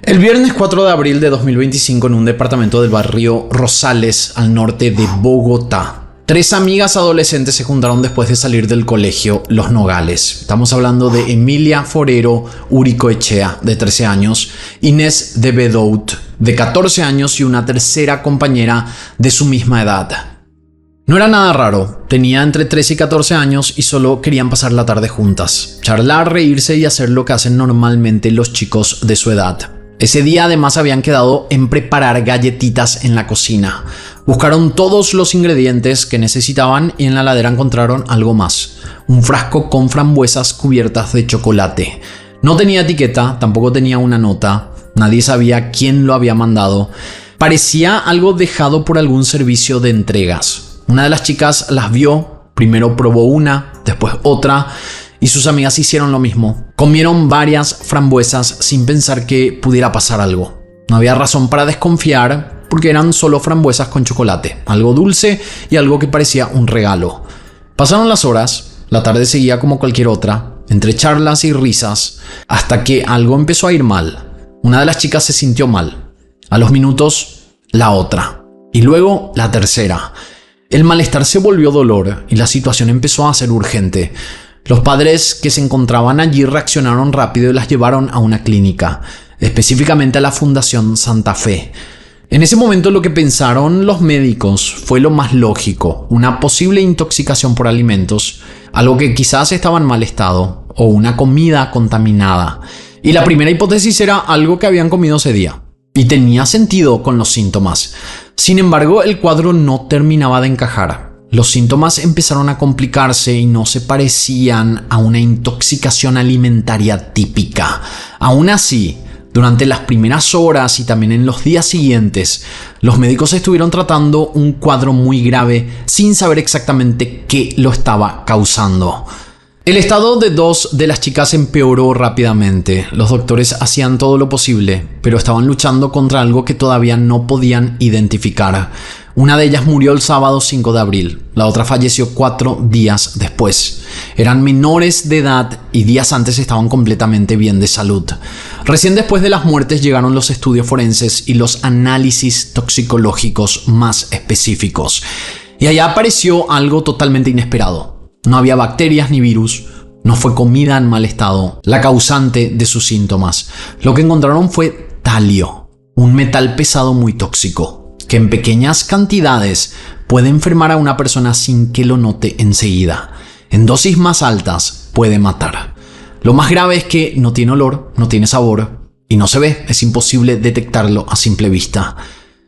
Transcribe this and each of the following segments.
El viernes 4 de abril de 2025, en un departamento del barrio Rosales, al norte de Bogotá, 3 amigas adolescentes se juntaron después de salir del colegio Los Nogales. Estamos hablando de Emilia Forero Uricoechea, de 13 años, Inés de Bedout, de 14 años, y una tercera compañera de su misma edad. No era nada raro, tenía entre 13 y 14 años y solo querían pasar la tarde juntas, charlar, reírse y hacer lo que hacen normalmente los chicos de su edad. Ese día además habían quedado en preparar galletitas en la cocina. Buscaron todos los ingredientes que necesitaban y en la heladera encontraron algo más: un frasco con frambuesas cubiertas de chocolate. No tenía etiqueta, tampoco tenía una nota, nadie sabía quién lo había mandado. Parecía algo dejado por algún servicio de entregas. Una de las chicas las vio, primero probó una, después otra, y sus amigas hicieron lo mismo. Comieron varias frambuesas sin pensar que pudiera pasar algo. No había razón para desconfiar porque eran solo frambuesas con chocolate, algo dulce y algo que parecía un regalo. Pasaron las horas, la tarde seguía como cualquier otra, entre charlas y risas, hasta que algo empezó a ir mal. Una de las chicas se sintió mal. A los minutos, la otra. Y luego, la tercera. El malestar se volvió dolor y la situación empezó a ser urgente. Los padres que se encontraban allí reaccionaron rápido y las llevaron a una clínica, específicamente a la Fundación Santa Fe. En ese momento lo que pensaron los médicos fue lo más lógico: una posible intoxicación por alimentos, algo que quizás estaba en mal estado, o una comida contaminada. Y la primera hipótesis era algo que habían comido ese día, y tenía sentido con los síntomas. Sin embargo, el cuadro no terminaba de encajar. Los síntomas empezaron a complicarse y no se parecían a una intoxicación alimentaria típica. Aún así, durante las primeras horas y también en los días siguientes, los médicos estuvieron tratando un cuadro muy grave sin saber exactamente qué lo estaba causando. El estado de 2 de las chicas empeoró rápidamente. Los doctores hacían todo lo posible, pero estaban luchando contra algo que todavía no podían identificar. Una de ellas murió el sábado 5 de abril, la otra falleció 4 días después. Eran menores de edad y días antes estaban completamente bien de salud. Recién después de las muertes llegaron los estudios forenses y los análisis toxicológicos más específicos. Y allá apareció algo totalmente inesperado. No había bacterias ni virus, no fue comida en mal estado la causante de sus síntomas. Lo que encontraron fue talio, un metal pesado muy tóxico, que en pequeñas cantidades puede enfermar a una persona sin que lo note enseguida. En dosis más altas puede matar. Lo más grave es que no tiene olor, no tiene sabor y no se ve, es imposible detectarlo a simple vista.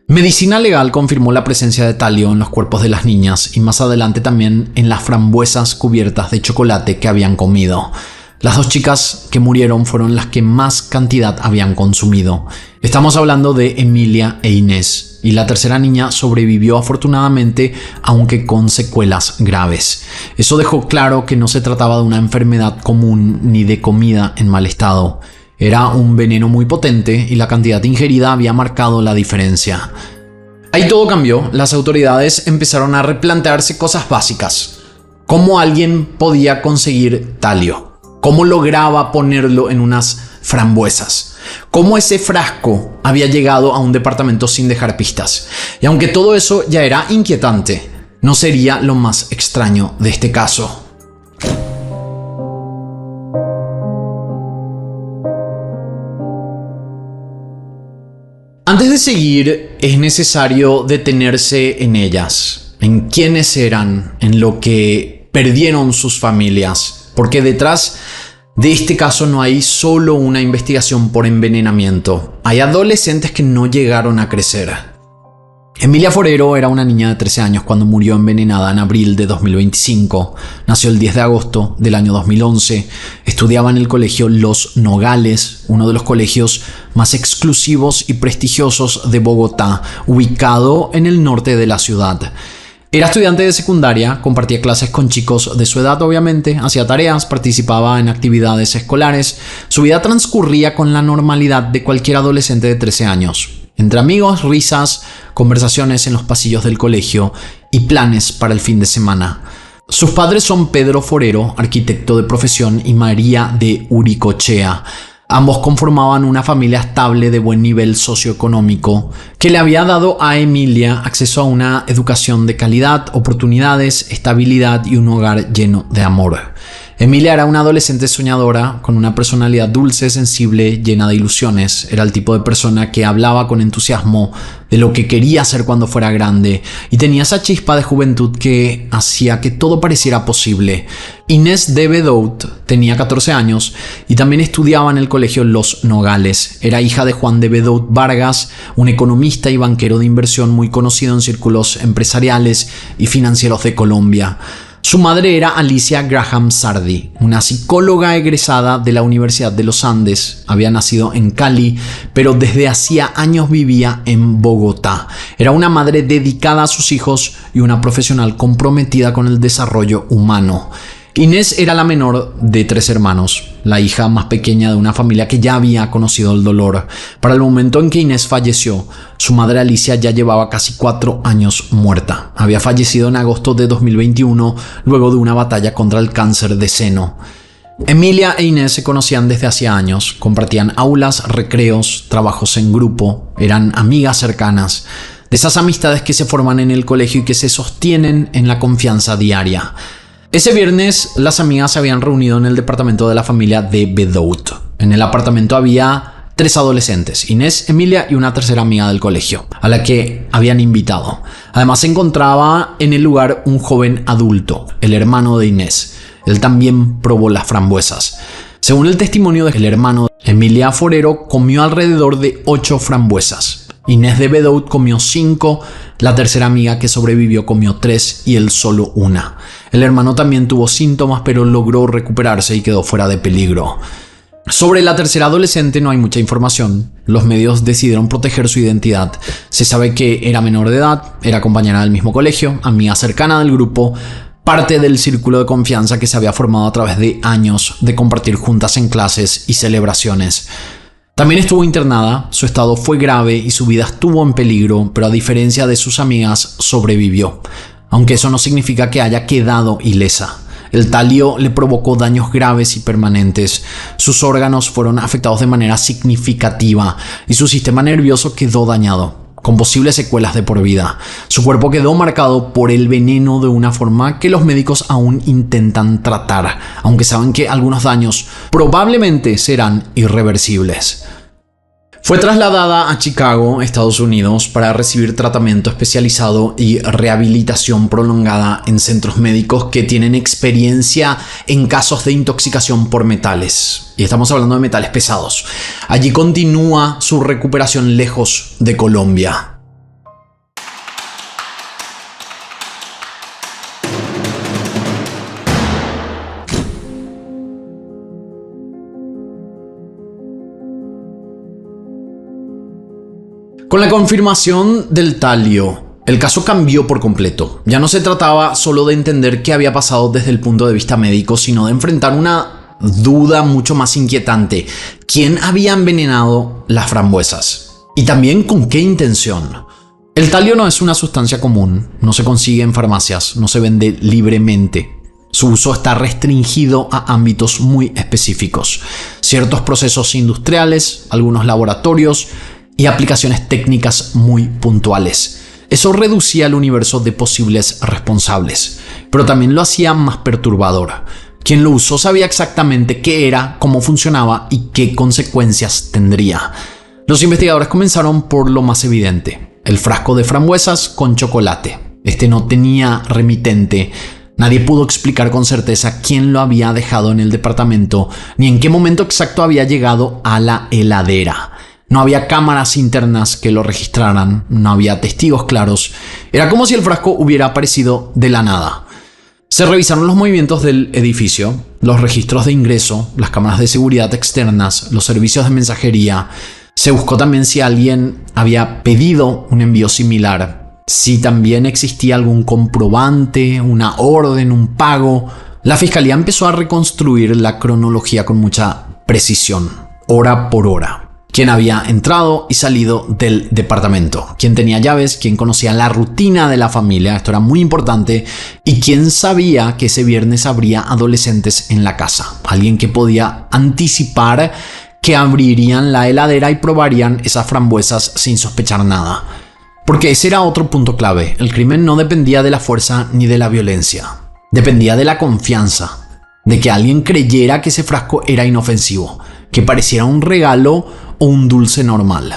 Medicina legal confirmó la presencia de talio en los cuerpos de las niñas y más adelante también en las frambuesas cubiertas de chocolate que habían comido. Las 2 chicas que murieron fueron las que más cantidad habían consumido. Estamos hablando de Emilia e Inés, y la tercera niña sobrevivió afortunadamente, aunque con secuelas graves. Eso dejó claro que no se trataba de una enfermedad común ni de comida en mal estado. Era un veneno muy potente y la cantidad ingerida había marcado la diferencia. Ahí todo cambió. Las autoridades empezaron a replantearse cosas básicas. ¿Cómo alguien podía conseguir talio? ¿Cómo lograba ponerlo en unas frambuesas? ¿Cómo ese frasco había llegado a un departamento sin dejar pistas? Y aunque todo eso ya era inquietante, no sería lo más extraño de este caso. Antes de seguir, es necesario detenerse en ellas, en quiénes eran, en lo que perdieron sus familias, porque detrás de este caso no hay solo una investigación por envenenamiento, hay adolescentes que no llegaron a crecer. Emilia Forero era una niña de 13 años cuando murió envenenada en abril de 2025. Nació el 10 de agosto del año 2011. Estudiaba en el colegio Los Nogales, uno de los colegios más exclusivos y prestigiosos de Bogotá, ubicado en el norte de la ciudad. Era estudiante de secundaria, compartía clases con chicos de su edad obviamente, hacía tareas, participaba en actividades escolares. Su vida transcurría con la normalidad de cualquier adolescente de 13 años. Entre amigos, risas, conversaciones en los pasillos del colegio y planes para el fin de semana. Sus padres son Pedro Forero, arquitecto de profesión, y María de Uricoechea, Ambos conformaban una familia estable de buen nivel socioeconómico que le había dado a Emilia acceso a una educación de calidad, oportunidades, estabilidad y un hogar lleno de amor. Emilia era una adolescente soñadora con una personalidad dulce, sensible, llena de ilusiones. Era el tipo de persona que hablaba con entusiasmo de lo que quería hacer cuando fuera grande y tenía esa chispa de juventud que hacía que todo pareciera posible. Inés de Bedout tenía 14 años y también estudiaba en el colegio Los Nogales. Era hija de Juan de Bedout Vargas, un economista y banquero de inversión muy conocido en círculos empresariales y financieros de Colombia. Su madre era Alicia Graham Sardi, una psicóloga egresada de la Universidad de los Andes. Había nacido en Cali, pero desde hacía años vivía en Bogotá. Era una madre dedicada a sus hijos y una profesional comprometida con el desarrollo humano. Inés era la menor de 3 hermanos, la hija más pequeña de una familia que ya había conocido el dolor. Para el momento en que Inés falleció, su madre Alicia ya llevaba casi 4 años muerta. Había fallecido en agosto de 2021 luego de una batalla contra el cáncer de seno. Emilia e Inés se conocían desde hacía años, compartían aulas, recreos, trabajos en grupo, eran amigas cercanas. De esas amistades que se forman en el colegio y que se sostienen en la confianza diaria. Ese viernes las amigas se habían reunido en el departamento de la familia de Bedout. En el apartamento había 3 adolescentes, Inés, Emilia y una tercera amiga del colegio, a la que habían invitado. Además se encontraba en el lugar un joven adulto, el hermano de Inés. Él también probó las frambuesas. Según el testimonio del hermano, Emilia Forero comió alrededor de 8 frambuesas. Inés de Bedout comió 5, la tercera amiga que sobrevivió comió 3 y él solo 1. El hermano también tuvo síntomas, pero logró recuperarse y quedó fuera de peligro. Sobre la tercera adolescente no hay mucha información. Los medios decidieron proteger su identidad. Se sabe que era menor de edad, era compañera del mismo colegio, amiga cercana del grupo, parte del círculo de confianza que se había formado a través de años de compartir juntas en clases y celebraciones. También estuvo internada, su estado fue grave y su vida estuvo en peligro, pero a diferencia de sus amigas, sobrevivió. Aunque eso no significa que haya quedado ilesa. El talio le provocó daños graves y permanentes. Sus órganos fueron afectados de manera significativa y su sistema nervioso quedó dañado, con posibles secuelas de por vida. Su cuerpo quedó marcado por el veneno de una forma que los médicos aún intentan tratar, aunque saben que algunos daños probablemente serán irreversibles. Fue trasladada a Chicago, Estados Unidos, para recibir tratamiento especializado y rehabilitación prolongada en centros médicos que tienen experiencia en casos de intoxicación por metales. Y estamos hablando de metales pesados. Allí continúa su recuperación lejos de Colombia. Con la confirmación del talio, el caso cambió por completo. Ya no se trataba solo de entender qué había pasado desde el punto de vista médico, sino de enfrentar una duda mucho más inquietante. ¿Quién había envenenado las frambuesas? Y también con qué intención. El talio no es una sustancia común, no se consigue en farmacias, no se vende libremente. Su uso está restringido a ámbitos muy específicos. Ciertos procesos industriales, algunos laboratorios y aplicaciones técnicas muy puntuales. Eso reducía el universo de posibles responsables, pero también lo hacía más perturbador. Quien lo usó sabía exactamente qué era, cómo funcionaba y qué consecuencias tendría. Los investigadores comenzaron por lo más evidente: el frasco de frambuesas con chocolate. Este no tenía remitente. Nadie pudo explicar con certeza quién lo había dejado en el departamento, ni en qué momento exacto había llegado a la heladera. No había cámaras internas que lo registraran, no había testigos claros. Era como si el frasco hubiera aparecido de la nada. Se revisaron los movimientos del edificio, los registros de ingreso, las cámaras de seguridad externas, los servicios de mensajería. Se buscó también si alguien había pedido un envío similar, si también existía algún comprobante, una orden, un pago. La fiscalía empezó a reconstruir la cronología con mucha precisión, hora por hora. Quién había entrado y salido del departamento, quién tenía llaves, quién conocía la rutina de la familia, esto era muy importante, y quién sabía que ese viernes habría adolescentes en la casa. Alguien que podía anticipar que abrirían la heladera y probarían esas frambuesas sin sospechar nada. Porque ese era otro punto clave. El crimen no dependía de la fuerza ni de la violencia. Dependía de la confianza, de que alguien creyera que ese frasco era inofensivo, que pareciera un regalo o un dulce normal.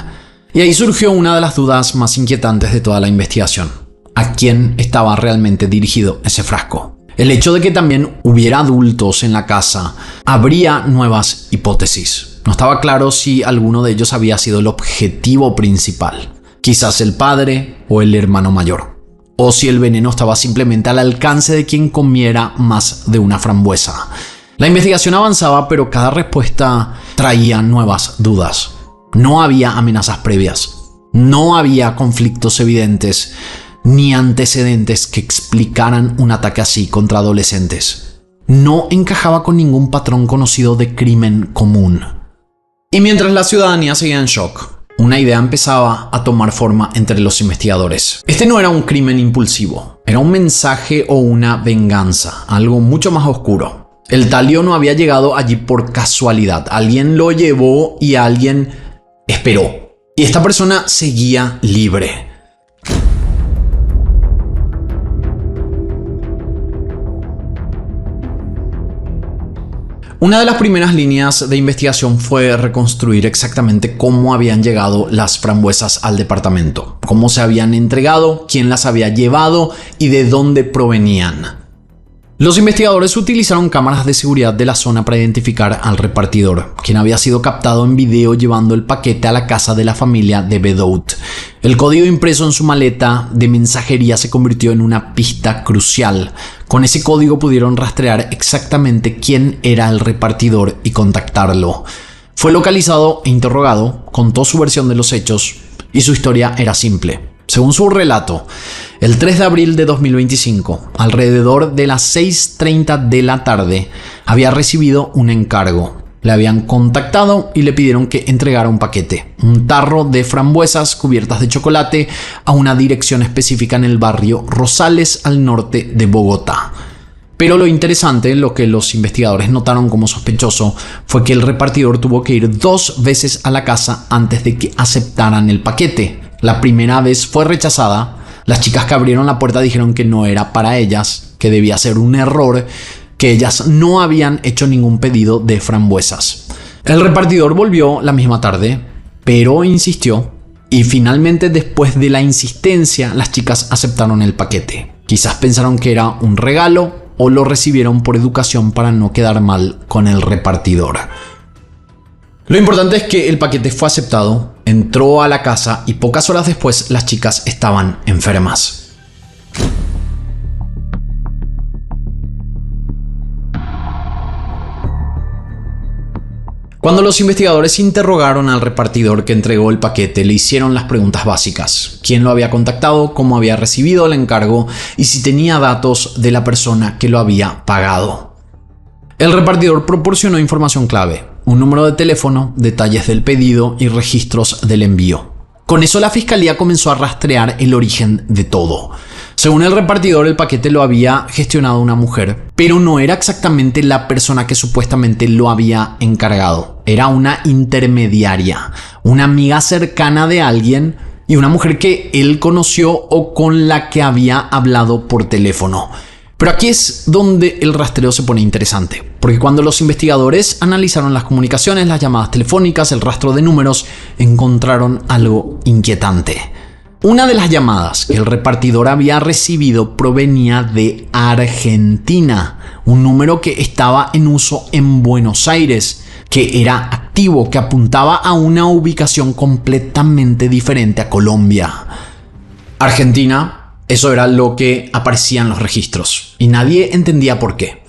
Y ahí surgió una de las dudas más inquietantes de toda la investigación. ¿A quién estaba realmente dirigido ese frasco? El hecho de que también hubiera adultos en la casa abría nuevas hipótesis. No estaba claro si alguno de ellos había sido el objetivo principal. Quizás el padre o el hermano mayor. O si el veneno estaba simplemente al alcance de quien comiera más de una frambuesa. La investigación avanzaba, pero cada respuesta traía nuevas dudas. No había amenazas previas. No había conflictos evidentes ni antecedentes que explicaran un ataque así contra adolescentes. No encajaba con ningún patrón conocido de crimen común. Y mientras la ciudadanía seguía en shock, una idea empezaba a tomar forma entre los investigadores. Este no era un crimen impulsivo, era un mensaje o una venganza, algo mucho más oscuro. El talio no había llegado allí por casualidad, alguien lo llevó y alguien esperó. Y esta persona seguía libre. Una de las primeras líneas de investigación fue reconstruir exactamente cómo habían llegado las frambuesas al departamento, cómo se habían entregado, quién las había llevado y de dónde provenían. Los investigadores utilizaron cámaras de seguridad de la zona para identificar al repartidor, quien había sido captado en video llevando el paquete a la casa de la familia de Bedout. El código impreso en su maleta de mensajería se convirtió en una pista crucial. Con ese código pudieron rastrear exactamente quién era el repartidor y contactarlo. Fue localizado e interrogado, contó su versión de los hechos y su historia era simple. Según su relato, el 3 de abril de 2025, alrededor de las 6:30 de la tarde, había recibido un encargo. Le habían contactado y le pidieron que entregara un paquete, un tarro de frambuesas cubiertas de chocolate a una dirección específica en el barrio Rosales, al norte de Bogotá. Pero lo interesante, lo que los investigadores notaron como sospechoso, fue que el repartidor tuvo que ir 2 veces a la casa antes de que aceptaran el paquete. La primera vez fue rechazada. Las chicas que abrieron la puerta dijeron que no era para ellas, que debía ser un error, que ellas no habían hecho ningún pedido de frambuesas. El repartidor volvió la misma tarde, pero insistió, y finalmente, después de la insistencia, las chicas aceptaron el paquete. Quizás pensaron que era un regalo o lo recibieron por educación para no quedar mal con el repartidor. Lo importante es que el paquete fue aceptado, entró a la casa y pocas horas después las chicas estaban enfermas. Cuando los investigadores interrogaron al repartidor que entregó el paquete, le hicieron las preguntas básicas: quién lo había contactado, cómo había recibido el encargo y si tenía datos de la persona que lo había pagado. El repartidor proporcionó información clave: un número de teléfono, detalles del pedido y registros del envío. Con eso la fiscalía comenzó a rastrear el origen de todo. Según el repartidor, el paquete lo había gestionado una mujer, pero no era exactamente la persona que supuestamente lo había encargado. Era una intermediaria, una amiga cercana de alguien y una mujer que él conoció o con la que había hablado por teléfono. Pero aquí es donde el rastreo se pone interesante, porque cuando los investigadores analizaron las comunicaciones, las llamadas telefónicas, el rastro de números, encontraron algo inquietante. Una de las llamadas que el repartidor había recibido provenía de Argentina, un número que estaba en uso en Buenos Aires, que era activo, que apuntaba a una ubicación completamente diferente a Colombia. Argentina. Eso era lo que aparecía en los registros y nadie entendía por qué.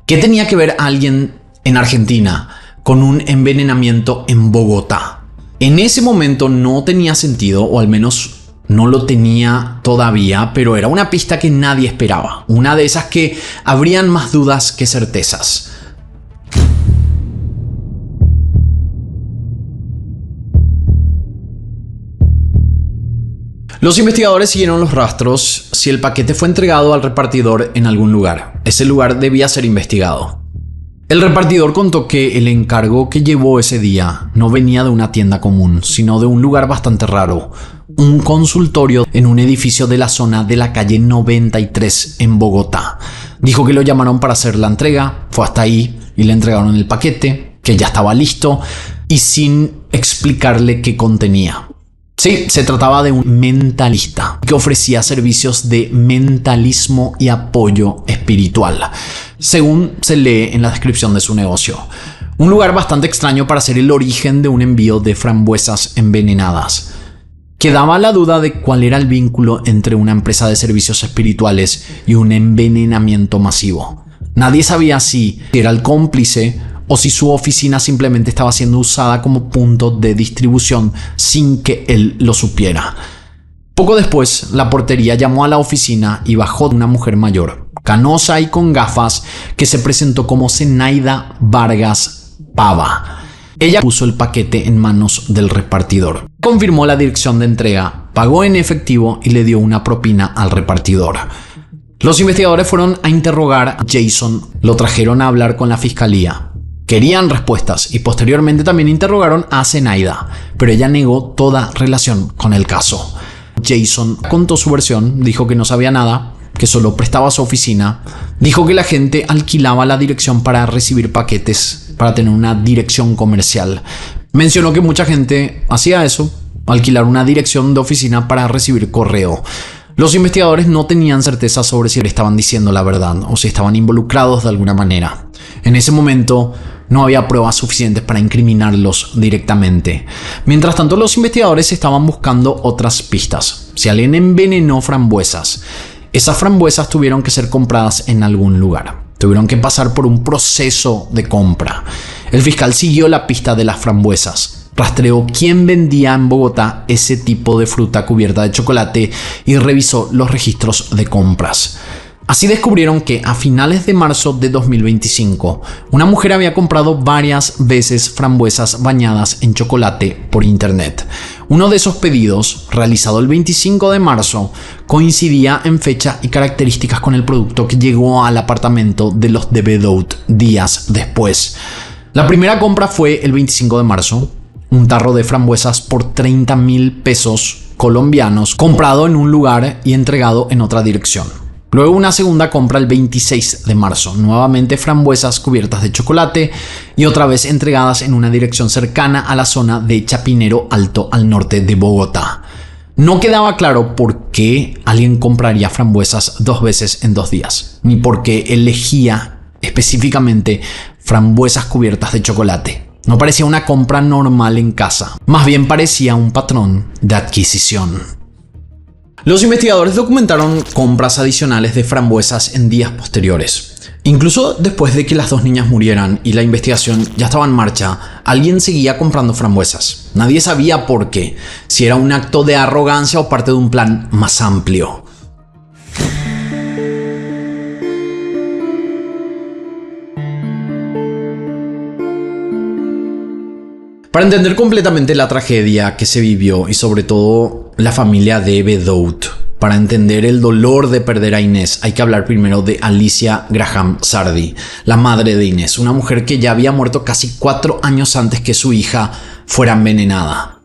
¿Qué tenía que ver alguien en Argentina con un envenenamiento en Bogotá? En ese momento no tenía sentido, o al menos no lo tenía todavía, pero era una pista que nadie esperaba. Una de esas que habrían más dudas que certezas. Los investigadores siguieron los rastros si el paquete fue entregado al repartidor en algún lugar. Ese lugar debía ser investigado. El repartidor contó que el encargo que llevó ese día no venía de una tienda común, sino de un lugar bastante raro, un consultorio en un edificio de la zona de la calle 93 en Bogotá. Dijo que lo llamaron para hacer la entrega, fue hasta ahí y le entregaron el paquete, que ya estaba listo y sin explicarle qué contenía. Sí, se trataba de un mentalista que ofrecía servicios de mentalismo y apoyo espiritual, según se lee en la descripción de su negocio. Un lugar bastante extraño para ser el origen de un envío de frambuesas envenenadas. Quedaba la duda de cuál era el vínculo entre una empresa de servicios espirituales y un envenenamiento masivo. Nadie sabía si era el cómplice o si su oficina simplemente estaba siendo usada como punto de distribución sin que él lo supiera. Poco después, la portería llamó a la oficina y bajó una mujer mayor, canosa y con gafas, que se presentó como Zenaida Vargas Pava. Ella puso el paquete en manos del repartidor, confirmó la dirección de entrega, pagó en efectivo y le dio una propina al repartidor. Los investigadores fueron a interrogar a Jason, lo trajeron a hablar con la fiscalía. Querían respuestas y posteriormente también interrogaron a Zenaida, pero ella negó toda relación con el caso. Jason contó su versión, dijo que no sabía nada, que solo prestaba su oficina, dijo que la gente alquilaba la dirección para recibir paquetes, para tener una dirección comercial. Mencionó que mucha gente hacía eso, alquilar una dirección de oficina para recibir correo. Los investigadores no tenían certeza sobre si le estaban diciendo la verdad o si estaban involucrados de alguna manera. En ese momento no había pruebas suficientes para incriminarlos directamente. Mientras tanto, los investigadores estaban buscando otras pistas. Si alguien envenenó frambuesas, esas frambuesas tuvieron que ser compradas en algún lugar. Tuvieron que pasar por un proceso de compra. El fiscal siguió la pista de las frambuesas. Rastreó quién vendía en Bogotá ese tipo de fruta cubierta de chocolate y revisó los registros de compras. Así descubrieron que a finales de marzo de 2025, una mujer había comprado varias veces frambuesas bañadas en chocolate por internet. Uno de esos pedidos, realizado el 25 de marzo, coincidía en fecha y características con el producto que llegó al apartamento de los de Bedout días después. La primera compra fue el 25 de marzo, un tarro de frambuesas por 30,000 pesos colombianos, comprado en un lugar y entregado en otra dirección. Luego una segunda compra el 26 de marzo, nuevamente frambuesas cubiertas de chocolate y otra vez entregadas en una dirección cercana a la zona de Chapinero Alto al norte de Bogotá. No quedaba claro por qué alguien compraría frambuesas 2 veces en 2 días, ni por qué elegía específicamente frambuesas cubiertas de chocolate. No parecía una compra normal en casa, más bien parecía un patrón de adquisición. Los investigadores documentaron compras adicionales de frambuesas en días posteriores. Incluso después de que las 2 niñas murieran y la investigación ya estaba en marcha, alguien seguía comprando frambuesas. Nadie sabía por qué, si era un acto de arrogancia o parte de un plan más amplio. Para entender completamente la tragedia que se vivió y sobre todo la familia de Bedout, para entender el dolor de perder a Inés, hay que hablar primero de Alicia Graham Sardi, la madre de Inés, una mujer que ya había muerto casi 4 años antes que su hija fuera envenenada.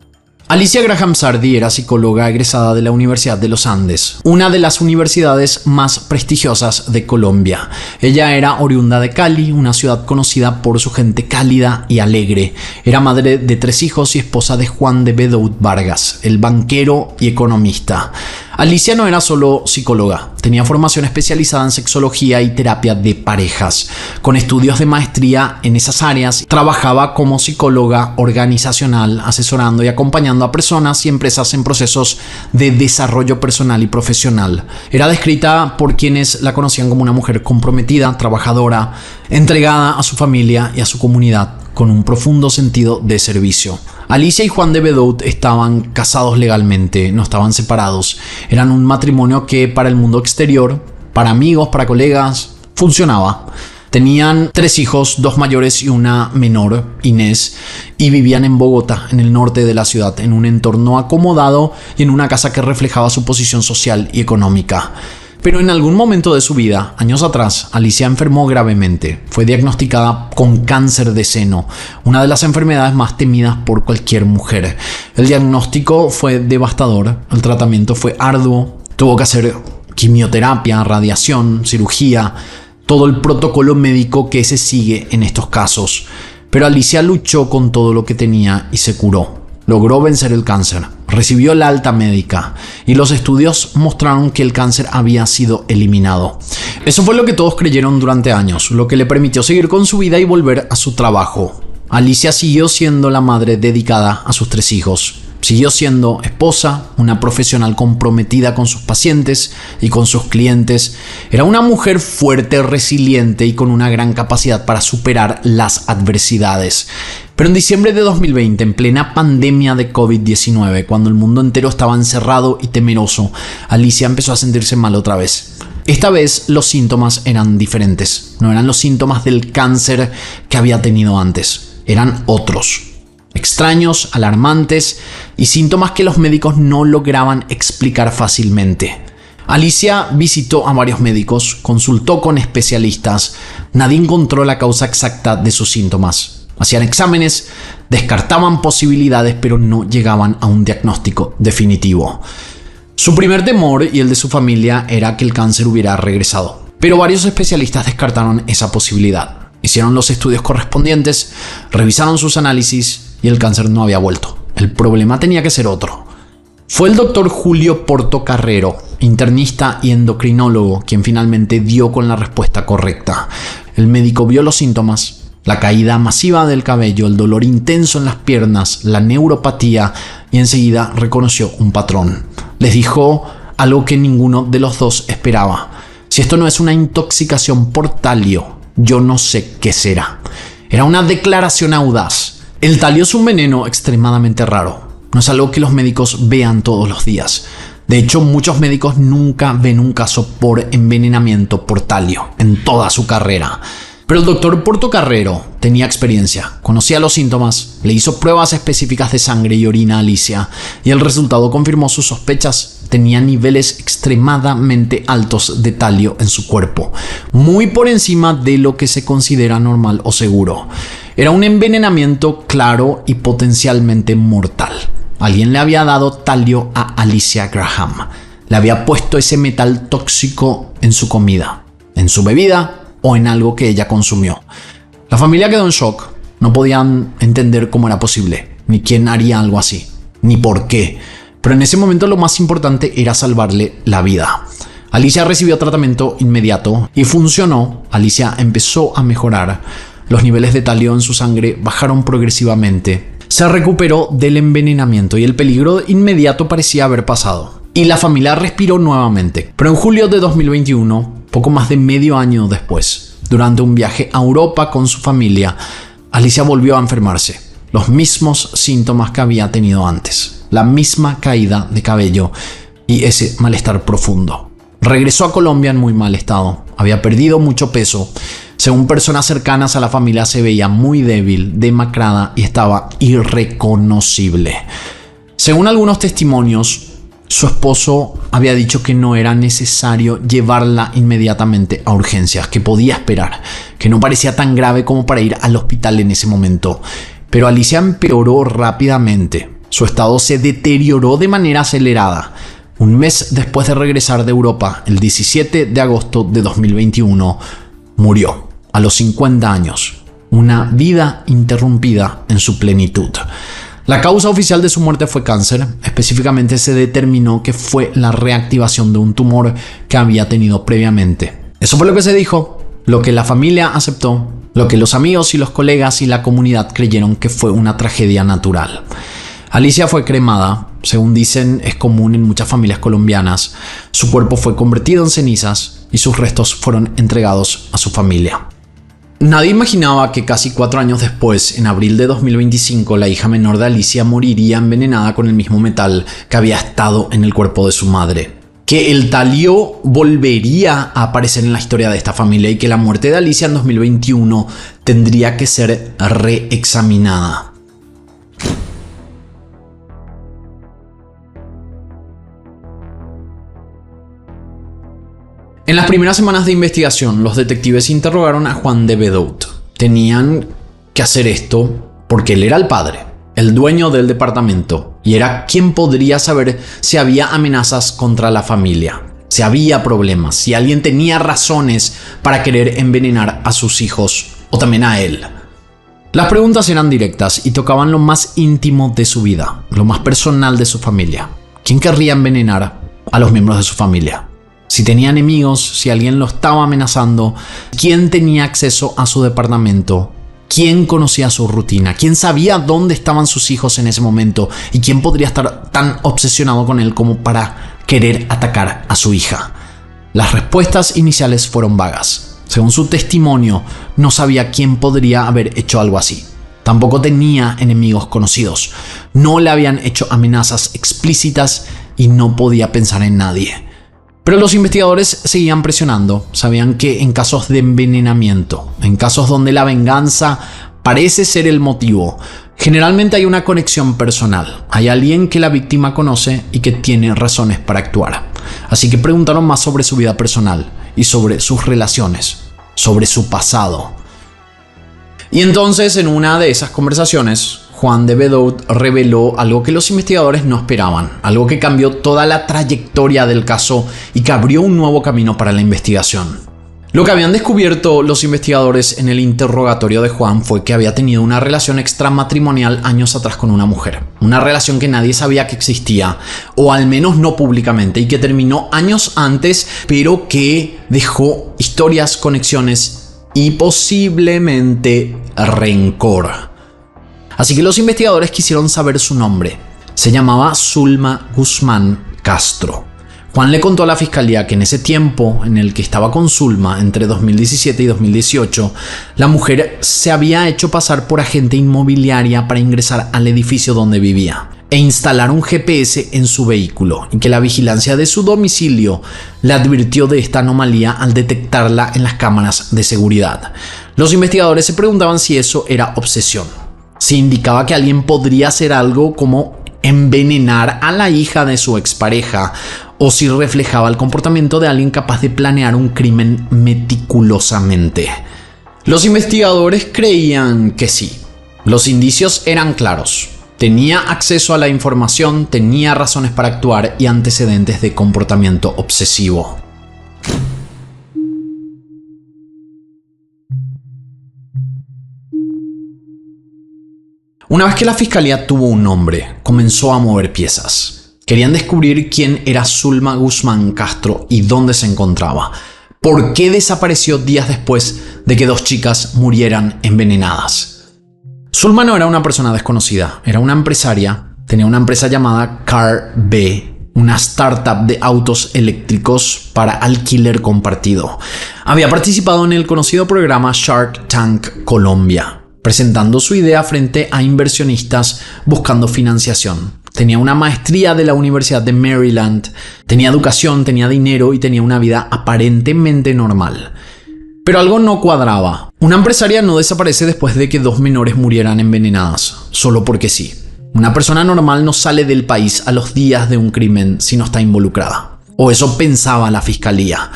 Alicia Graham Sardi era psicóloga egresada de la Universidad de los Andes, una de las universidades más prestigiosas de Colombia. Ella era oriunda de Cali, una ciudad conocida por su gente cálida y alegre. Era madre de 3 hijos y esposa de Juan de Bedout Vargas, el banquero y economista. Alicia no era solo psicóloga, tenía formación especializada en sexología y terapia de parejas. Con estudios de maestría en esas áreas, trabajaba como psicóloga organizacional, asesorando y acompañando a personas y empresas en procesos de desarrollo personal y profesional. Era descrita por quienes la conocían como una mujer comprometida, trabajadora, entregada a su familia y a su comunidad, con un profundo sentido de servicio. Alicia y Juan de Bedout estaban casados legalmente, no estaban separados. Eran un matrimonio que para el mundo exterior, para amigos, para colegas, funcionaba. Tenían 3 hijos, 2 mayores y una menor, Inés, y vivían en Bogotá, en el norte de la ciudad, en un entorno acomodado y en una casa que reflejaba su posición social y económica. Pero en algún momento de su vida, años atrás, Alicia enfermó gravemente. Fue diagnosticada con cáncer de seno, una de las enfermedades más temidas por cualquier mujer. El diagnóstico fue devastador, el tratamiento fue arduo, tuvo que hacer quimioterapia, radiación, cirugía, todo el protocolo médico que se sigue en estos casos. Pero Alicia luchó con todo lo que tenía y se curó. Logró vencer el cáncer, recibió la alta médica y los estudios mostraron que el cáncer había sido eliminado. Eso fue lo que todos creyeron durante años, lo que le permitió seguir con su vida y volver a su trabajo. Alicia siguió siendo la madre dedicada a sus 3 hijos. Siguió siendo esposa, una profesional comprometida con sus pacientes y con sus clientes. Era una mujer fuerte, resiliente y con una gran capacidad para superar las adversidades. Pero en diciembre de 2020, en plena pandemia de COVID-19, cuando el mundo entero estaba encerrado y temeroso, Alicia empezó a sentirse mal otra vez. Esta vez los síntomas eran diferentes. No eran los síntomas del cáncer que había tenido antes. Eran otros. Extraños, alarmantes y síntomas que los médicos no lograban explicar fácilmente. Alicia visitó a varios médicos, consultó con especialistas. Nadie encontró la causa exacta de sus síntomas. Hacían exámenes, descartaban posibilidades, pero no llegaban a un diagnóstico definitivo. Su primer temor y el de su familia era que el cáncer hubiera regresado, pero varios especialistas descartaron esa posibilidad. Hicieron los estudios correspondientes, revisaron sus análisis y el cáncer no había vuelto. El problema tenía que ser otro. Fue el doctor Julio Portocarrero, internista y endocrinólogo, quien finalmente dio con la respuesta correcta. El médico vio los síntomas: la caída masiva del cabello, el dolor intenso en las piernas, la neuropatía, y enseguida reconoció un patrón. Les dijo algo que ninguno de los dos esperaba: si esto no es una intoxicación por talio, yo no sé qué será. Era una declaración audaz. El talio es un veneno extremadamente raro. No es algo que los médicos vean todos los días. De hecho, muchos médicos nunca ven un caso por envenenamiento por talio en toda su carrera. Pero el doctor Portocarrero tenía experiencia, conocía los síntomas, le hizo pruebas específicas de sangre y orina a Alicia y el resultado confirmó sus sospechas. Tenía niveles extremadamente altos de talio en su cuerpo, muy por encima de lo que se considera normal o seguro. Era un envenenamiento claro y potencialmente mortal. Alguien le había dado talio a Alicia Graham. Le había puesto ese metal tóxico en su comida, en su bebida o en algo que ella consumió. La familia quedó en shock. No podían entender cómo era posible, ni quién haría algo así, ni por qué. Pero en ese momento lo más importante era salvarle la vida. Alicia recibió tratamiento inmediato y funcionó. Alicia empezó a mejorar. Los niveles de talio en su sangre bajaron progresivamente. Se recuperó del envenenamiento y el peligro inmediato parecía haber pasado. Y la familia respiró nuevamente. Pero en julio de 2021, poco más de medio año después, durante un viaje a Europa con su familia, Alicia volvió a enfermarse. Los mismos síntomas que había tenido antes. La misma caída de cabello y ese malestar profundo. Regresó a Colombia en muy mal estado. Había perdido mucho peso. Según personas cercanas a la familia, se veía muy débil, demacrada y estaba irreconocible. Según algunos testimonios, su esposo había dicho que no era necesario llevarla inmediatamente a urgencias, que podía esperar, que no parecía tan grave como para ir al hospital en ese momento. Pero Alicia empeoró rápidamente. Su estado se deterioró de manera acelerada. Un mes después de regresar de Europa, el 17 de agosto de 2021, murió a los 50 años. Una vida interrumpida en su plenitud. La causa oficial de su muerte fue cáncer. Específicamente se determinó que fue la reactivación de un tumor que había tenido previamente. Eso fue lo que se dijo, lo que la familia aceptó, lo que los amigos y los colegas y la comunidad creyeron que fue una tragedia natural. Alicia fue cremada. Según dicen, es común en muchas familias colombianas. Su cuerpo fue convertido en cenizas y sus restos fueron entregados a su familia. Nadie imaginaba que casi 4 años después, en abril de 2025, la hija menor de Alicia moriría envenenada con el mismo metal que había estado en el cuerpo de su madre. Que el talio volvería a aparecer en la historia de esta familia y que la muerte de Alicia en 2021 tendría que ser reexaminada. En las primeras semanas de investigación, los detectives interrogaron a Juan de Bedout. Tenían que hacer esto porque él era el padre, el dueño del departamento, y era quien podría saber si había amenazas contra la familia, si había problemas, si alguien tenía razones para querer envenenar a sus hijos o también a él. Las preguntas eran directas y tocaban lo más íntimo de su vida, lo más personal de su familia. ¿Quién querría envenenar a los miembros de su familia? Si tenía enemigos, si alguien lo estaba amenazando, quién tenía acceso a su departamento, quién conocía su rutina, quién sabía dónde estaban sus hijos en ese momento y quién podría estar tan obsesionado con él como para querer atacar a su hija. Las respuestas iniciales fueron vagas. Según su testimonio, no sabía quién podría haber hecho algo así. Tampoco tenía enemigos conocidos. No le habían hecho amenazas explícitas y no podía pensar en nadie. Pero los investigadores seguían presionando. Sabían que en casos de envenenamiento, en casos donde la venganza parece ser el motivo, generalmente hay una conexión personal. Hay alguien que la víctima conoce y que tiene razones para actuar. Así que preguntaron más sobre su vida personal y sobre sus relaciones, sobre su pasado. Y entonces, en una de esas conversaciones, Juan de Bedout reveló algo que los investigadores no esperaban, algo que cambió toda la trayectoria del caso y que abrió un nuevo camino para la investigación. Lo que habían descubierto los investigadores en el interrogatorio de Juan fue que había tenido una relación extramatrimonial años atrás con una mujer. Una relación que nadie sabía que existía, o al menos no públicamente, y que terminó años antes, pero que dejó historias, conexiones y posiblemente rencor. Así que los investigadores quisieron saber su nombre. Se llamaba Zulma Guzmán Castro. Juan le contó a la fiscalía que en ese tiempo en el que estaba con Zulma, entre 2017 y 2018, la mujer se había hecho pasar por agente inmobiliaria para ingresar al edificio donde vivía e instalar un GPS en su vehículo, y que la vigilancia de su domicilio le advirtió de esta anomalía al detectarla en las cámaras de seguridad. Los investigadores se preguntaban si eso era obsesión. Si indicaba que alguien podría hacer algo como envenenar a la hija de su expareja, o si reflejaba el comportamiento de alguien capaz de planear un crimen meticulosamente. Los investigadores creían que sí. Los indicios eran claros. Tenía acceso a la información, tenía razones para actuar y antecedentes de comportamiento obsesivo. Una vez que la fiscalía tuvo un nombre, comenzó a mover piezas. Querían descubrir quién era Zulma Guzmán Castro y dónde se encontraba. ¿Por qué desapareció días después de que dos chicas murieran envenenadas? Zulma no era una persona desconocida, era una empresaria. Tenía una empresa llamada Car B, una startup de autos eléctricos para alquiler compartido. Había participado en el conocido programa Shark Tank Colombia, presentando su idea frente a inversionistas buscando financiación. Tenía una maestría de la Universidad de Maryland, tenía educación, tenía dinero y tenía una vida aparentemente normal. Pero algo no cuadraba. Una empresaria no desaparece después de que dos menores murieran envenenadas, solo porque sí. Una persona normal no sale del país a los días de un crimen si no está involucrada. O eso pensaba la fiscalía.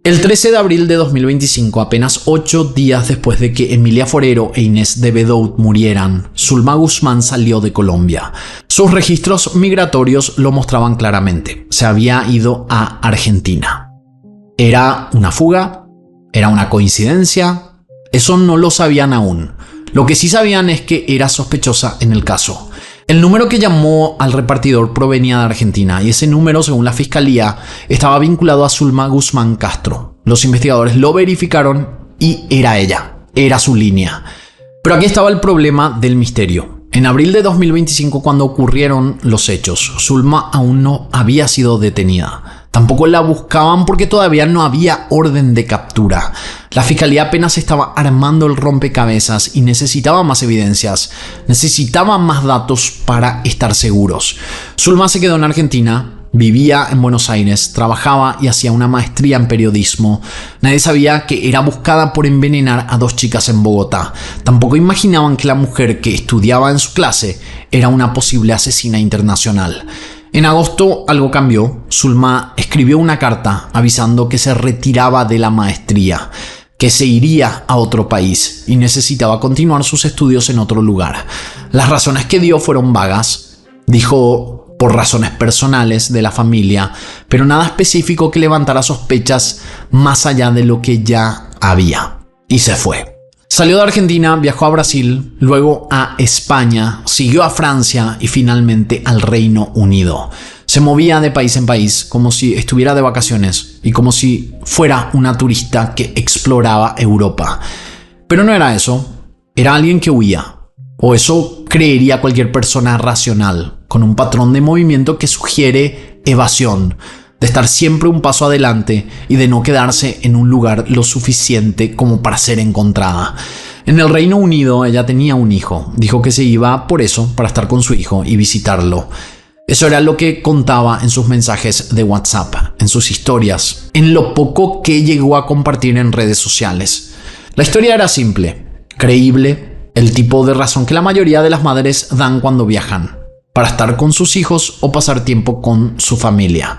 El 13 de abril de 2025, apenas 8 días después de que Emilia Forero e Inés de Bedout murieran, Zulma Guzmán salió de Colombia. Sus registros migratorios lo mostraban claramente. Se había ido a Argentina. ¿Era una fuga? ¿Era una coincidencia? Eso no lo sabían aún. Lo que sí sabían es que era sospechosa en el caso. El número que llamó al repartidor provenía de Argentina y ese número, según la fiscalía, estaba vinculado a Zulma Guzmán Castro. Los investigadores lo verificaron y era ella, era su línea. Pero aquí estaba el problema del misterio. En abril de 2025, cuando ocurrieron los hechos, Zulma aún no había sido detenida. Tampoco la buscaban porque todavía no había orden de captura. La fiscalía apenas estaba armando el rompecabezas y necesitaba más evidencias, necesitaba más datos para estar seguros. Zulma se quedó en Argentina, vivía en Buenos Aires, trabajaba y hacía una maestría en periodismo. Nadie sabía que era buscada por envenenar a dos chicas en Bogotá. Tampoco imaginaban que la mujer que estudiaba en su clase era una posible asesina internacional. En agosto algo cambió. Zulma escribió una carta avisando que se retiraba de la maestría, que se iría a otro país y necesitaba continuar sus estudios en otro lugar. Las razones que dio fueron vagas. Dijo por razones personales de la familia, pero nada específico que levantara sospechas más allá de lo que ya había. Y se fue. Salió de Argentina, viajó a Brasil, luego a España, siguió a Francia y finalmente al Reino Unido. Se movía de país en país como si estuviera de vacaciones y como si fuera una turista que exploraba Europa. Pero no era eso, era alguien que huía. O eso creería cualquier persona racional, con un patrón de movimiento que sugiere evasión, de estar siempre un paso adelante y de no quedarse en un lugar lo suficiente como para ser encontrada. En el Reino Unido ella tenía un hijo. Dijo que se iba por eso, para estar con su hijo y visitarlo. Eso era lo que contaba en sus mensajes de WhatsApp, en sus historias, en lo poco que llegó a compartir en redes sociales. La historia era simple, creíble, el tipo de razón que la mayoría de las madres dan cuando viajan, para estar con sus hijos o pasar tiempo con su familia.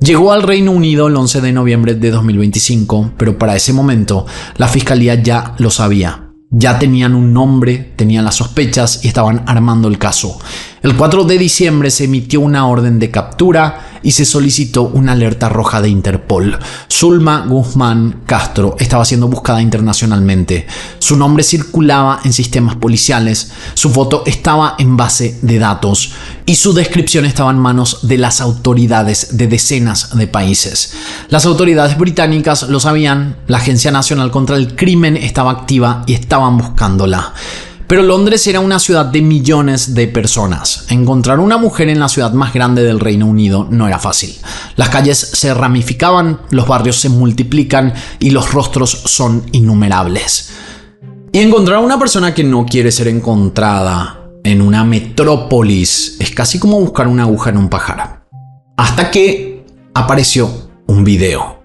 Llegó al Reino Unido el 11 de noviembre de 2025, pero para ese momento la fiscalía ya lo sabía. Ya tenían un nombre, tenían las sospechas y estaban armando el caso. El 4 de diciembre se emitió una orden de captura y se solicitó una alerta roja de Interpol. Zulma Guzmán Castro estaba siendo buscada internacionalmente. Su nombre circulaba en sistemas policiales, su foto estaba en base de datos y su descripción estaba en manos de las autoridades de decenas de países. Las autoridades británicas lo sabían, la Agencia Nacional contra el Crimen estaba activa y estaban buscándola. Pero Londres era una ciudad de millones de personas. Encontrar una mujer en la ciudad más grande del Reino Unido no era fácil. Las calles se ramificaban, los barrios se multiplican y los rostros son innumerables. Y encontrar a una persona que no quiere ser encontrada en una metrópolis es casi como buscar una aguja en un pajar. Hasta que apareció un video.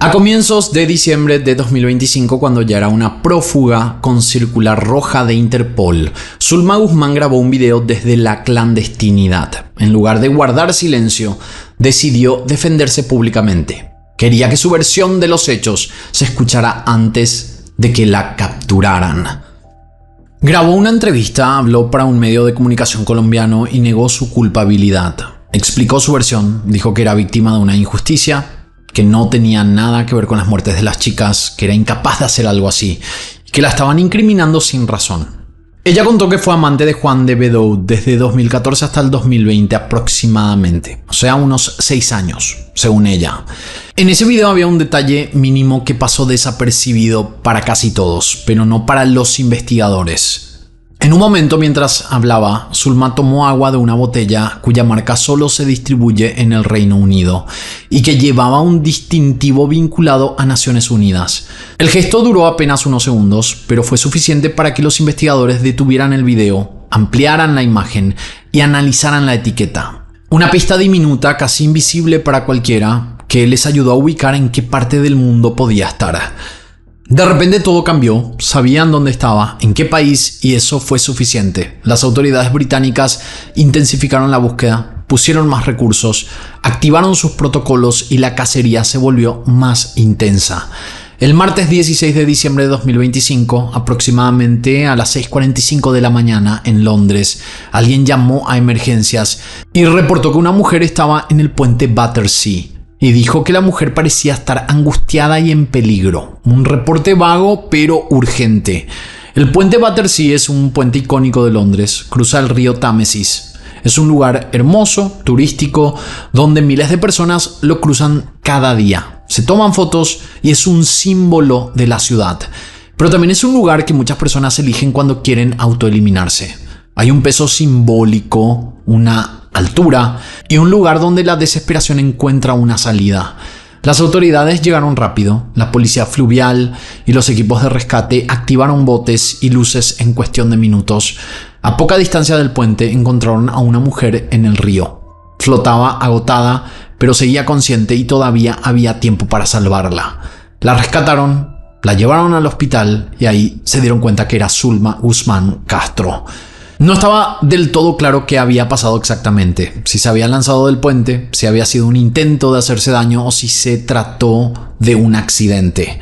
A comienzos de diciembre de 2025, cuando ya era una prófuga con circular roja de Interpol, Zulma Guzmán grabó un video desde la clandestinidad. En lugar de guardar silencio, decidió defenderse públicamente. Quería que su versión de los hechos se escuchara antes de que la capturaran. Grabó una entrevista, habló para un medio de comunicación colombiano y negó su culpabilidad. Explicó su versión, dijo que era víctima de una injusticia, que no tenía nada que ver con las muertes de las chicas, que era incapaz de hacer algo así, y que la estaban incriminando sin razón. Ella contó que fue amante de Juan de Bedout desde 2014 hasta el 2020 aproximadamente, o sea, unos 6 años, según ella. En ese video había un detalle mínimo que pasó desapercibido para casi todos, pero no para los investigadores. En un momento, mientras hablaba, Zulma tomó agua de una botella cuya marca solo se distribuye en el Reino Unido y que llevaba un distintivo vinculado a Naciones Unidas. El gesto duró apenas unos segundos, pero fue suficiente para que los investigadores detuvieran el video, ampliaran la imagen y analizaran la etiqueta. Una pista diminuta, casi invisible para cualquiera, que les ayudó a ubicar en qué parte del mundo podía estar. De repente todo cambió, sabían dónde estaba, en qué país, y eso fue suficiente. Las autoridades británicas intensificaron la búsqueda, pusieron más recursos, activaron sus protocolos y la cacería se volvió más intensa. El martes 16 de diciembre de 2025, aproximadamente a las 6:45 de la mañana en Londres, alguien llamó a emergencias y reportó que una mujer estaba en el puente Battersea. Y dijo que la mujer parecía estar angustiada y en peligro. Un reporte vago pero urgente. El puente Battersea es un puente icónico de Londres. Cruza el río Támesis. Es un lugar hermoso, turístico, donde miles de personas lo cruzan cada día. Se toman fotos y es un símbolo de la ciudad. Pero también es un lugar que muchas personas eligen cuando quieren autoeliminarse. Hay un peso simbólico, una altura y un lugar donde la desesperación encuentra una salida. Las autoridades llegaron rápido, la policía fluvial y los equipos de rescate activaron botes y luces en cuestión de minutos. A poca distancia del puente encontraron a una mujer en el río. Flotaba agotada, pero seguía consciente y todavía había tiempo para salvarla. La rescataron, La llevaron al hospital y ahí se dieron cuenta que era Zulma Guzmán Castro. No estaba del todo claro qué había pasado exactamente, si se había lanzado del puente, si había sido un intento de hacerse daño o si se trató de un accidente.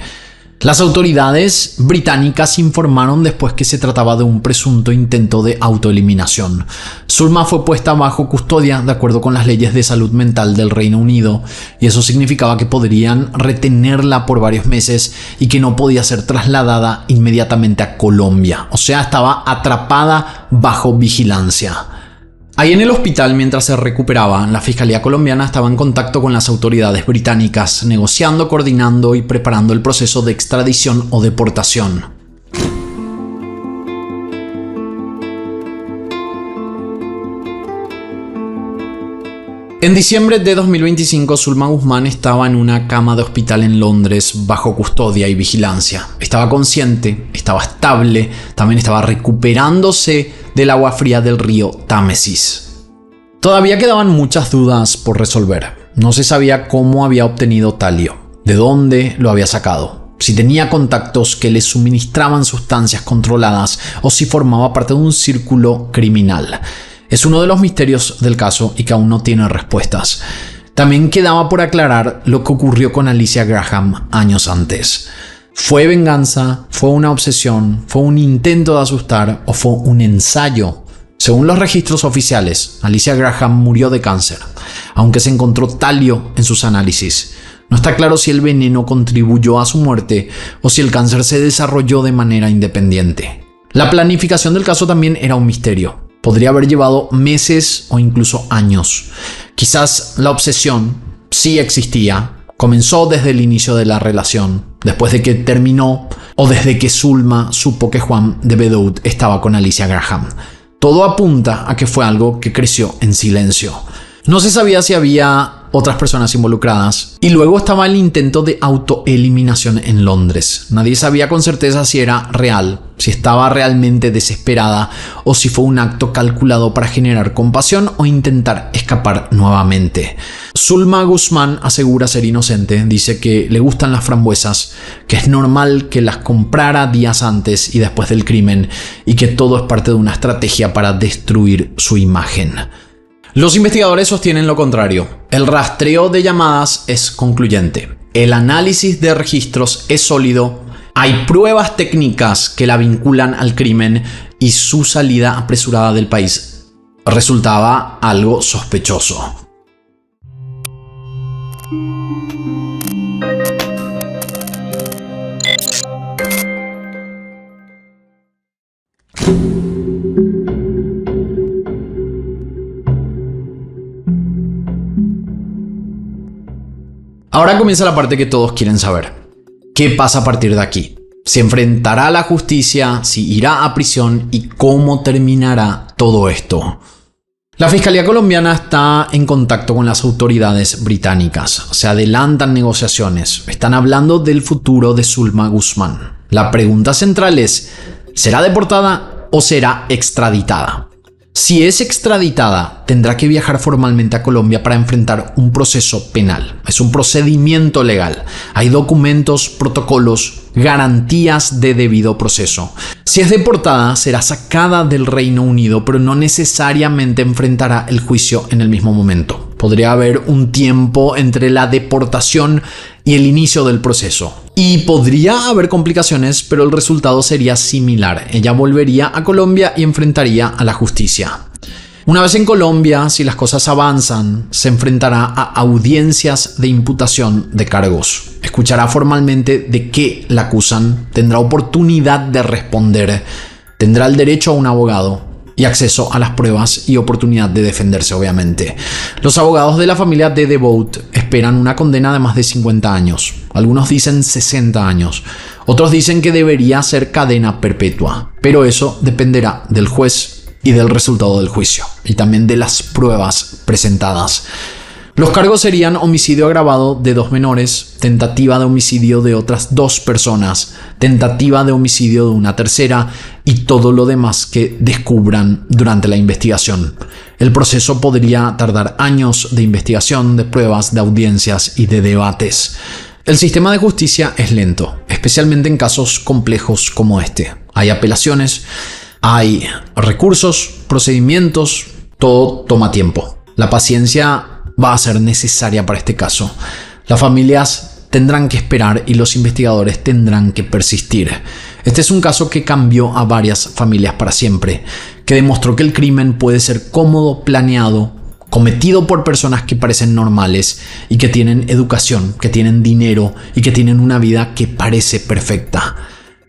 Las autoridades británicas informaron después que se trataba de un presunto intento de autoeliminación. Zulma fue puesta bajo custodia de acuerdo con las leyes de salud mental del Reino Unido, y eso significaba que podrían retenerla por varios meses y que no podía ser trasladada inmediatamente a Colombia. O sea, estaba atrapada bajo vigilancia. Ahí en el hospital, mientras se recuperaba, la Fiscalía colombiana estaba en contacto con las autoridades británicas, negociando, coordinando y preparando el proceso de extradición o deportación. En diciembre de 2025, Zulma Guzmán estaba en una cama de hospital en Londres bajo custodia y vigilancia. Estaba consciente, estaba estable, también estaba recuperándose del agua fría del río Támesis. Todavía quedaban muchas dudas por resolver. No se sabía cómo había obtenido talio, de dónde lo había sacado, si tenía contactos que le suministraban sustancias controladas o si formaba parte de un círculo criminal. Es uno de los misterios del caso y que aún no tiene respuestas. También quedaba por aclarar lo que ocurrió con Alicia Graham años antes. ¿Fue venganza? ¿Fue una obsesión? ¿Fue un intento de asustar? ¿O fue un ensayo? Según los registros oficiales, Alicia Graham murió de cáncer, aunque se encontró talio en sus análisis. No está claro si el veneno contribuyó a su muerte o si el cáncer se desarrolló de manera independiente. La planificación del caso también era un misterio. Podría haber llevado meses o incluso años. Quizás la obsesión sí existía. Comenzó desde el inicio de la relación, después de que terminó o desde que Zulma supo que Juan de Bedout estaba con Alicia Graham. Todo apunta a que fue algo que creció en silencio. No se sabía si había otras personas involucradas. Y luego estaba el intento de autoeliminación en Londres. Nadie sabía con certeza si era real, si estaba realmente desesperada o si fue un acto calculado para generar compasión o intentar escapar nuevamente. Zulma Guzmán asegura ser inocente, dice que le gustan las frambuesas, que es normal que las comprara días antes y después del crimen y que todo es parte de una estrategia para destruir su imagen. Los investigadores sostienen lo contrario. El rastreo de llamadas es concluyente. El análisis de registros es sólido. Hay pruebas técnicas que la vinculan al crimen y su salida apresurada del país resultaba algo sospechoso. Ahora comienza la parte que todos quieren saber. ¿Qué pasa a partir de aquí? ¿Se enfrentará a la justicia? ¿Si irá a prisión? ¿Y cómo terminará todo esto? La Fiscalía colombiana está en contacto con las autoridades británicas. Se adelantan negociaciones. Están hablando del futuro de Zulma Guzmán. La pregunta central es, ¿será deportada o será extraditada? Si es extraditada, tendrá que viajar formalmente a Colombia para enfrentar un proceso penal. Es un procedimiento legal. Hay documentos, protocolos, garantías de debido proceso. Si es deportada, será sacada del Reino Unido, pero no necesariamente enfrentará el juicio en el mismo momento. Podría haber un tiempo entre la deportación y el inicio del proceso. Y podría haber complicaciones, pero el resultado sería similar. Ella volvería a Colombia y enfrentaría a la justicia. Una vez en Colombia, si las cosas avanzan, se enfrentará a audiencias de imputación de cargos. Escuchará formalmente de qué la acusan, tendrá oportunidad de responder, tendrá el derecho a un abogado y acceso a las pruebas y oportunidad de defenderse, obviamente. Los abogados de la familia de Bedout esperan una condena de más de 50 años. Algunos dicen 60 años. Otros dicen que debería ser cadena perpetua. Pero eso dependerá del juez y del resultado del juicio. Y también de las pruebas presentadas. Los cargos serían homicidio agravado de 2 menores, tentativa de homicidio de otras 2 personas, tentativa de homicidio de una tercera y todo lo demás que descubran durante la investigación. El proceso podría tardar años de investigación, de pruebas, de audiencias y de debates. El sistema de justicia es lento, es especialmente en casos complejos como este. Hay apelaciones, hay recursos, procedimientos, todo toma tiempo. La paciencia va a ser necesaria para este caso. Las familias tendrán que esperar y los investigadores tendrán que persistir. Este es un caso que cambió a varias familias para siempre, que demostró que el crimen puede ser cómodo, planeado, cometido por personas que parecen normales y que tienen educación, que tienen dinero y que tienen una vida que parece perfecta.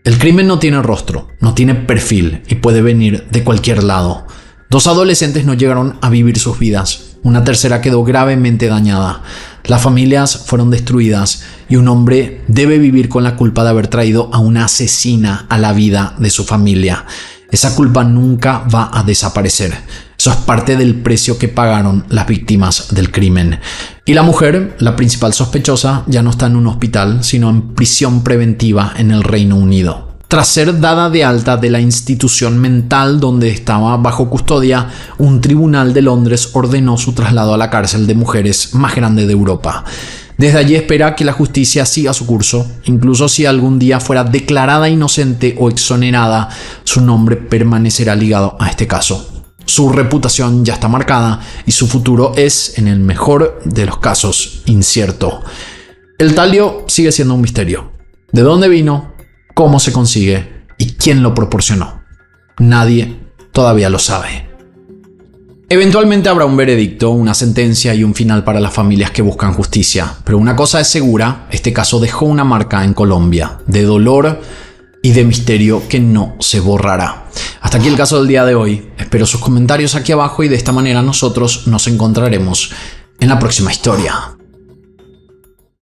El crimen no tiene rostro, no tiene perfil y puede venir de cualquier lado. 2 adolescentes no llegaron a vivir sus vidas. Una tercera quedó gravemente dañada. Las familias fueron destruidas y un hombre debe vivir con la culpa de haber traído a una asesina a la vida de su familia. Esa culpa nunca va a desaparecer. Eso es parte del precio que pagaron las víctimas del crimen. Y la mujer, la principal sospechosa, ya no está en un hospital, sino en prisión preventiva en el Reino Unido. Tras ser dada de alta de la institución mental donde estaba bajo custodia, un tribunal de Londres ordenó su traslado a la cárcel de mujeres más grande de Europa. Desde allí espera que la justicia siga su curso. Incluso si algún día fuera declarada inocente o exonerada, su nombre permanecerá ligado a este caso. Su reputación ya está marcada y su futuro es, en el mejor de los casos, incierto. El talio sigue siendo un misterio. ¿De dónde vino? ¿Cómo se consigue? ¿Y quién lo proporcionó? Nadie todavía lo sabe. Eventualmente habrá un veredicto, una sentencia y un final para las familias que buscan justicia. Pero una cosa es segura, este caso dejó una marca en Colombia, de dolor y de misterio que no se borrará. Hasta aquí el caso del día de hoy. Espero sus comentarios aquí abajo y de esta manera nosotros nos encontraremos en la próxima historia.